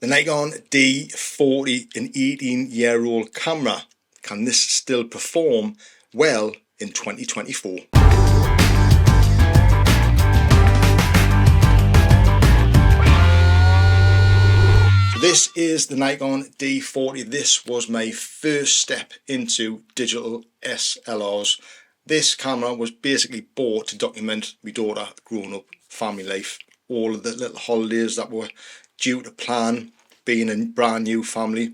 The Nikon D40, an 18-year-old camera. Can this still perform well in 2024? This is the Nikon D40. This was my first step into digital SLRs. This camera was basically bought to document my daughter growing up, family life, all of the little holidays that were due to plan, being a brand new family,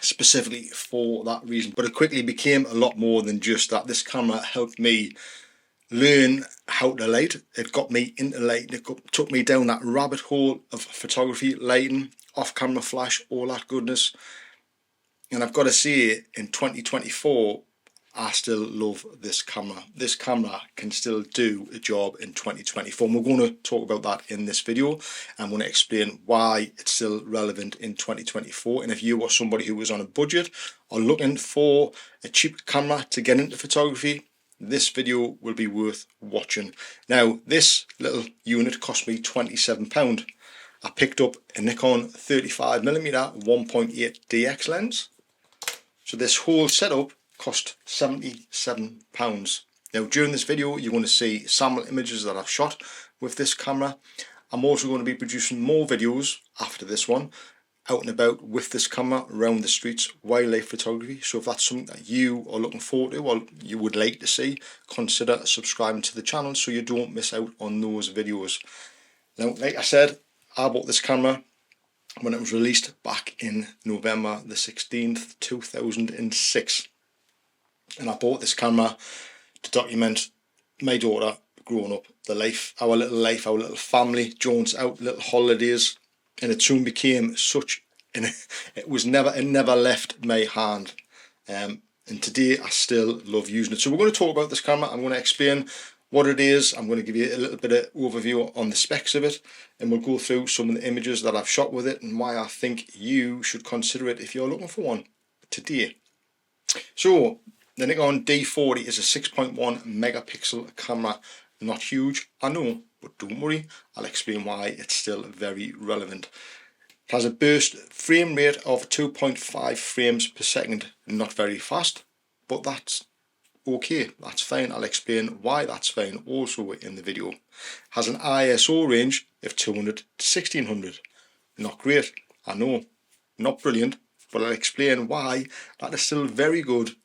specifically for that reason. But it quickly became a lot more than just that. This camera helped me learn how to light. It got me into lighting. It took me down that rabbit hole of photography, lighting, off-camera flash, all that goodness. And I've got to say, in 2024, I still love this camera. This camera can still do a job in 2024. And we're going to talk about that in this video. I'm going to explain why it's still relevant in 2024. And if you are somebody who is on a budget or looking for a cheap camera to get into photography, this video will be worth watching. Now, this little unit cost me £27. I picked up a Nikon 35mm 1.8 DX lens. So this whole setup cost £77. Now, during this video, you're going to see sample images that I've shot with this camera. I'm also going to be producing more videos after this one, out and about with this camera around the streets, wildlife photography. So if that's something that you are looking forward to or you would like to see, consider subscribing to the channel so you don't miss out on those videos. Now, like I said, I bought this camera when it was released back in November the 16th, 2006. And I bought this camera to document my daughter growing up, the life, our little family, jaunts out, little holidays. And it soon became such, and it never left my hand. And today I still love using it. So we're going to talk about this camera. I'm going to explain what it is. I'm going to give you a little bit of overview on the specs of it, and we'll go through some of the images that I've shot with it and why I think you should consider it if you're looking for one today. So the Nikon D40 is a 6.1 megapixel camera. Not huge, I know, but don't worry, I'll explain why it's still very relevant. It has a burst frame rate of 2.5 frames per second. Not very fast, but that's okay, that's fine. I'll explain why that's fine also in the video. It has an ISO range of 200 to 1600. Not great, I know, not brilliant, but I'll explain why that is still very good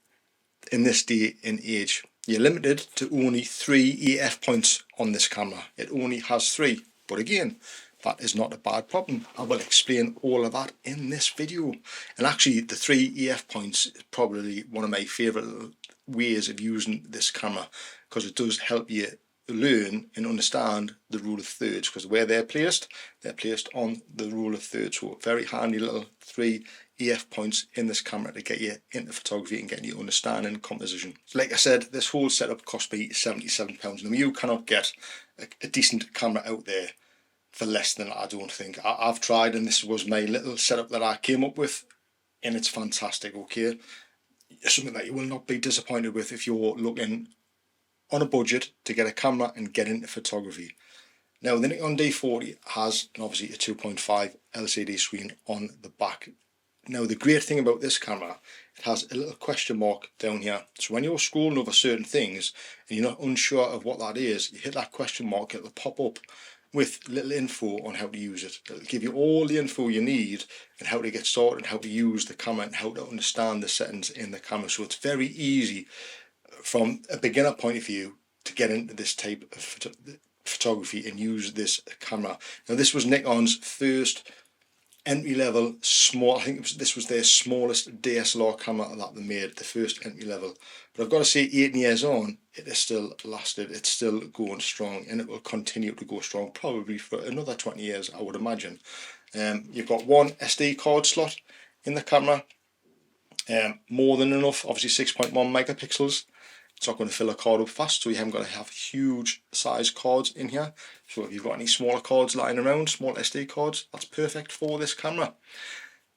in this day and age. You're limited to only 3 EF points on this camera. It only has 3, but again, that is not a bad problem. I will explain all of that in this video. And actually, the 3 EF points is probably one of my favourite ways of using this camera, because it does help you learn and understand the rule of thirds, because where they're placed on the rule of thirds. So a very handy little 3 EF points in this camera to get you into photography and get you understanding composition. So like I said, this whole setup cost me £77. Now, you cannot get a decent camera out there for less than that, I don't think. I've tried, and this was my little setup that I came up with, and it's fantastic, okay? It's something that you will not be disappointed with if you're looking on a budget to get a camera and get into photography. Now, the Nikon D40 has obviously a 2.5 LCD screen on the back. Now, the great thing about this camera, it has a little question mark down here. So when you're scrolling over certain things and you're not unsure of what that is, you hit that question mark, it'll pop up with little info on how to use it. It'll give you all the info you need and how to get started and how to use the camera and how to understand the settings in the camera. So it's very easy from a beginner point of view to get into this type of photography and use this camera. Now, this was Nikon's first entry-level small, I think this was their smallest DSLR camera that they made, the first entry-level. But I've got to say, 18 years on, it has still lasted, it's still going strong, and it will continue to go strong probably for another 20 years, I would imagine. You've got one SD card slot in the camera, more than enough, obviously 6.1 megapixels. It's not going to fill a card up fast, so you haven't got to have huge size cards in here. So if you've got any smaller cards lying around, small SD cards, that's perfect for this camera.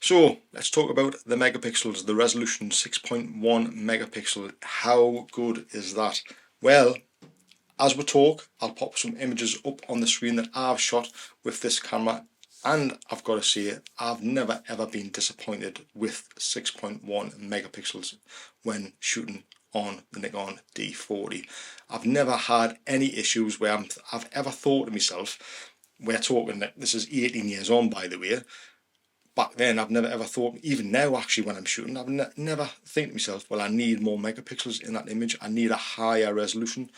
So let's talk about the megapixels, the resolution, 6.1 megapixel. How good is that? Well, as we talk, I'll pop some images up on the screen that I've shot with this camera And I've got to say, I've never ever been disappointed with 6.1 megapixels when shooting on the Nikon D40. I've never had any issues where I've ever thought to myself, we're talking that this is 18 years on, by the way. Back then, I've never ever thought, even now actually when I'm shooting, I've never think to myself, well, I need more megapixels in that image, I need a higher resolution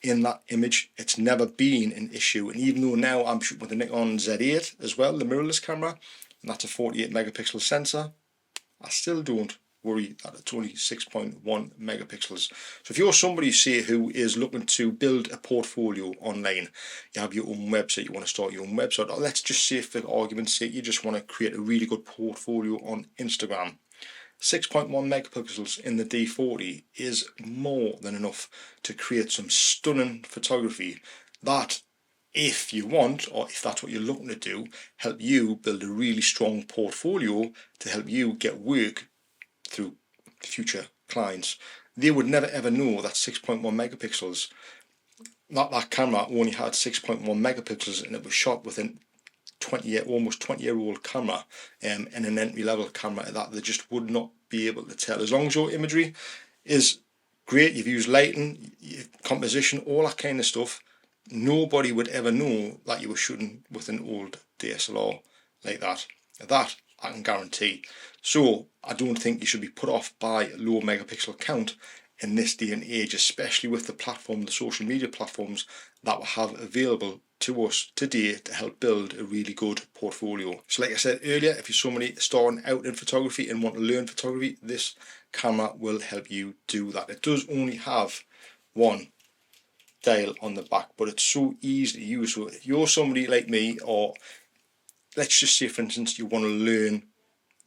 in that image. It's never been an issue. And even though now I'm shooting with the Nikon Z8 as well, the mirrorless camera, and that's a 48 megapixel sensor, I still don't worry that it's only 6.1 megapixels. So if you're somebody, say, who is looking to build a portfolio online, you have your own website, you want to start your own website, or let's just say for argument's sake you just want to create a really good portfolio on Instagram, 6.1 megapixels in the D40 is more than enough to create some stunning photography that, if you want, or if that's what you're looking to do, help you build a really strong portfolio to help you get work through future clients. They would never ever know that 6.1 megapixels, that camera only had 6.1 megapixels and it was shot with an almost 20-year-old camera, and an entry-level camera that they just would not be able to tell. As long as your imagery is great, you've used lighting, composition, all that kind of stuff, nobody would ever know that you were shooting with an old DSLR like that. That I can guarantee. So I don't think you should be put off by low megapixel count in this day and age, especially with the social media platforms that we have available to us today to help build a really good portfolio. So like I said earlier, if you're somebody starting out in photography and want to learn photography, this camera will help you do that. It does only have one dial on the back, but it's so easy to use. So if you're somebody like me, or let's just say for instance you want to learn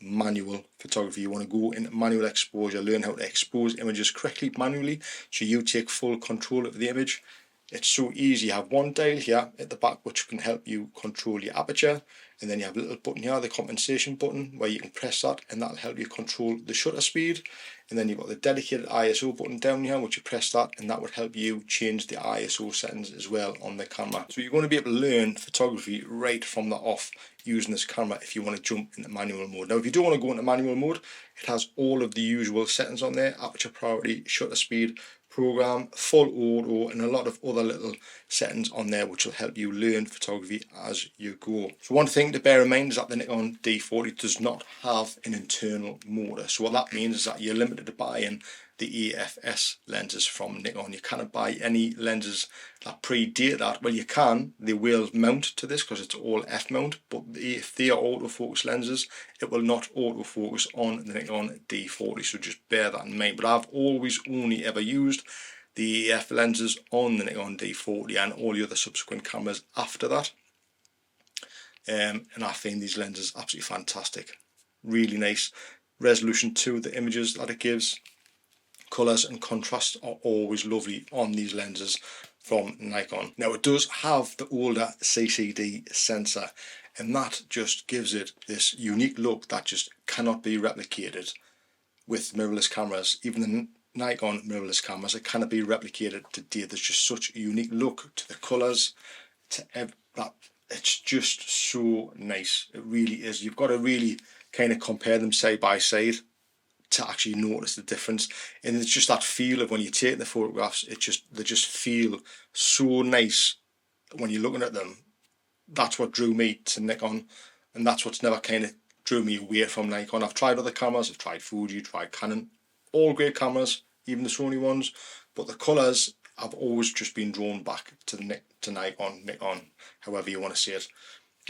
manual photography, you want to go into manual exposure, learn how to expose images correctly manually so you take full control of the image, it's so easy. You have one dial here at the back which can help you control your aperture, and then you have a little button here, the compensation button, where you can press that and that'll help you control the shutter speed. And then you've got the dedicated ISO button down here, which you press that and that would help you change the ISO settings as well on the camera. So you're going to be able to learn photography right from the off using this camera if you want to jump into manual mode. Now if you don't want to go into manual mode, it has all of the usual settings on there: aperture priority, shutter speed, program, full auto, and a lot of other little settings on there which will help you learn photography as you go. So one thing to bear in mind is that the Nikon D40 does not have an internal motor. So what that means is that you're limited to buying the AFS lenses from Nikon. You cannot buy any lenses that predate that. Well, you can, they will mount to this because it's all F mount, but if they are autofocus lenses, it will not autofocus on the Nikon D40, so just bear that in mind. But I've always only ever used the AF lenses on the Nikon D40 and all the other subsequent cameras after that, and I find these lenses absolutely fantastic. Really nice resolution to the images that it gives. Colours and contrast are always lovely on these lenses from Nikon. Now it does have the older CCD sensor, and that just gives it this unique look that just cannot be replicated with mirrorless cameras. Even the Nikon mirrorless cameras, it cannot be replicated today. There's just such a unique look to the colours, to that. It's just so nice. It really is. You've got to really kind of compare them side by side to actually notice the difference. And it's just that feel of when you take the photographs, they just feel so nice when you're looking at them. That's what drew me to Nikon, and that's what's never kind of drew me away from Nikon. I've tried other cameras, I've tried Fuji, tried Canon, all great cameras, even the Sony ones, but the colours, I've always just been drawn back to Nikon, however you want to say it.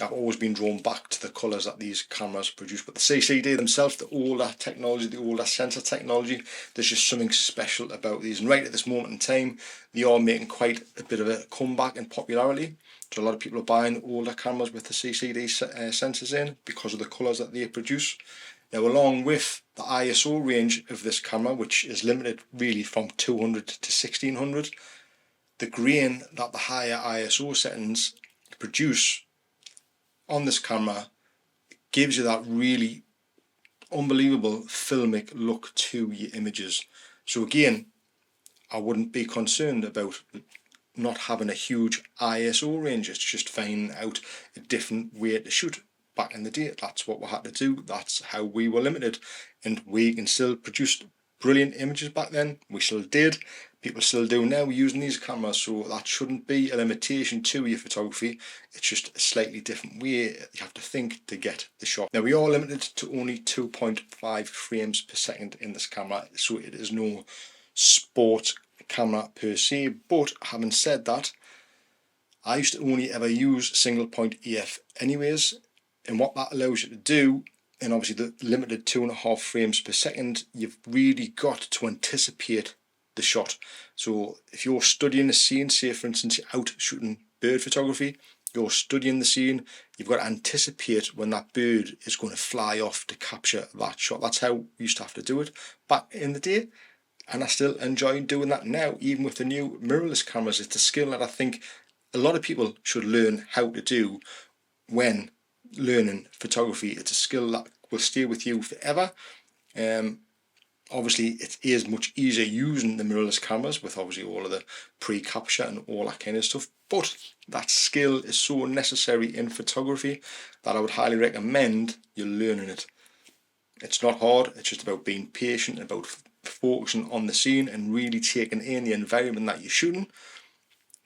I've always been drawn back to the colours that these cameras produce. But the CCD themselves, the older technology, the older sensor technology, there's just something special about these. And right at this moment in time, they are making quite a bit of a comeback in popularity. So a lot of people are buying older cameras with the CCD sensors in because of the colours that they produce. Now, along with the ISO range of this camera, which is limited really from 200 to 1600, the grain that the higher ISO settings produce on this camera gives you that really unbelievable filmic look to your images. So again, I wouldn't be concerned about not having a huge ISO range. It's just finding out a different way to shoot back in the day. That's what we had to do. That's how we were limited, and we can still produce brilliant images back then. We still did. People still do now using these cameras, so that shouldn't be a limitation to your photography. It's just a slightly different way you have to think to get the shot. Now, we are limited to only 2.5 frames per second in this camera, so it is no sport camera per se. But having said that, I used to only ever use single point EF anyways, and what that allows you to do, and obviously the limited 2.5 frames per second, you've really got to anticipate the shot. So if you're studying a scene, say for instance you're out shooting bird photography, you're studying the scene, you've got to anticipate when that bird is going to fly off to capture that shot. That's how we used to have to do it back in the day, and I still enjoy doing that now, even with the new mirrorless cameras. It's a skill that I think a lot of people should learn how to do when learning photography. It's a skill that will stay with you forever. Obviously it is much easier using the mirrorless cameras with obviously all of the pre-capture and all that kind of stuff, but that skill is so necessary in photography that I would highly recommend you learning it. It's not hard, it's just about being patient, about focusing on the scene and really taking in the environment that you're shooting,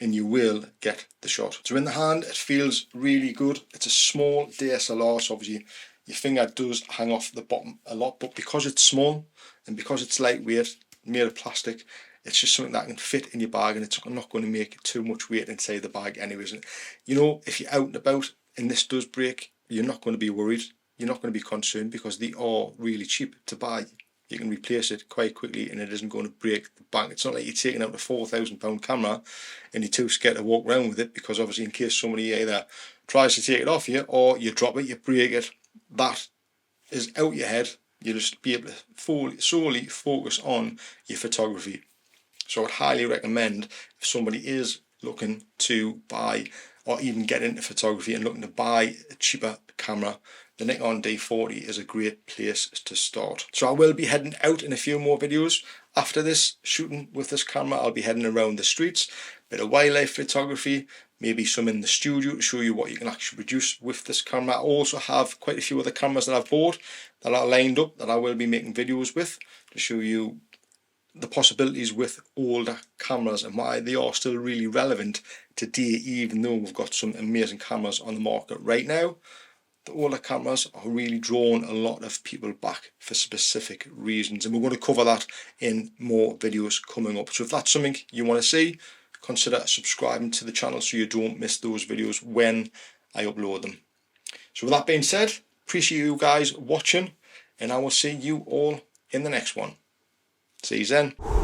and you will get the shot. So in the hand it feels really good. It's a small DSLR, so obviously your finger does hang off the bottom a lot, but because it's small and because it's lightweight, made of plastic, it's just something that can fit in your bag, and it's not going to make too much weight inside the bag anyways. And you know, if you're out and about and this does break, you're not going to be worried, you're not going to be concerned, because they are really cheap to buy. You can replace it quite quickly and it isn't going to break the bank. It's not like you're taking out a £4,000 camera and you're too scared to walk around with it, because obviously in case somebody either tries to take it off you or you drop it, you break it, that is out your head. You'll just be able to solely focus on your photography. So I would highly recommend, if somebody is looking to buy or even get into photography and looking to buy a cheaper camera, the Nikon D40 is a great place to start. So I will be heading out in a few more videos after this, shooting with this camera. I'll be heading around the streets, bit of wildlife photography, maybe some in the studio to show you what you can actually produce with this camera. I also have quite a few other cameras that I've bought that are lined up that I will be making videos with to show you the possibilities with older cameras and why they are still really relevant today, even though we've got some amazing cameras on the market right now. The older cameras are really drawing a lot of people back for specific reasons, and we're going to cover that in more videos coming up. So if that's something you want to see, consider subscribing to the channel so you don't miss those videos when I upload them. So with that being said, appreciate you guys watching, and I will see you all in the next one. See you then.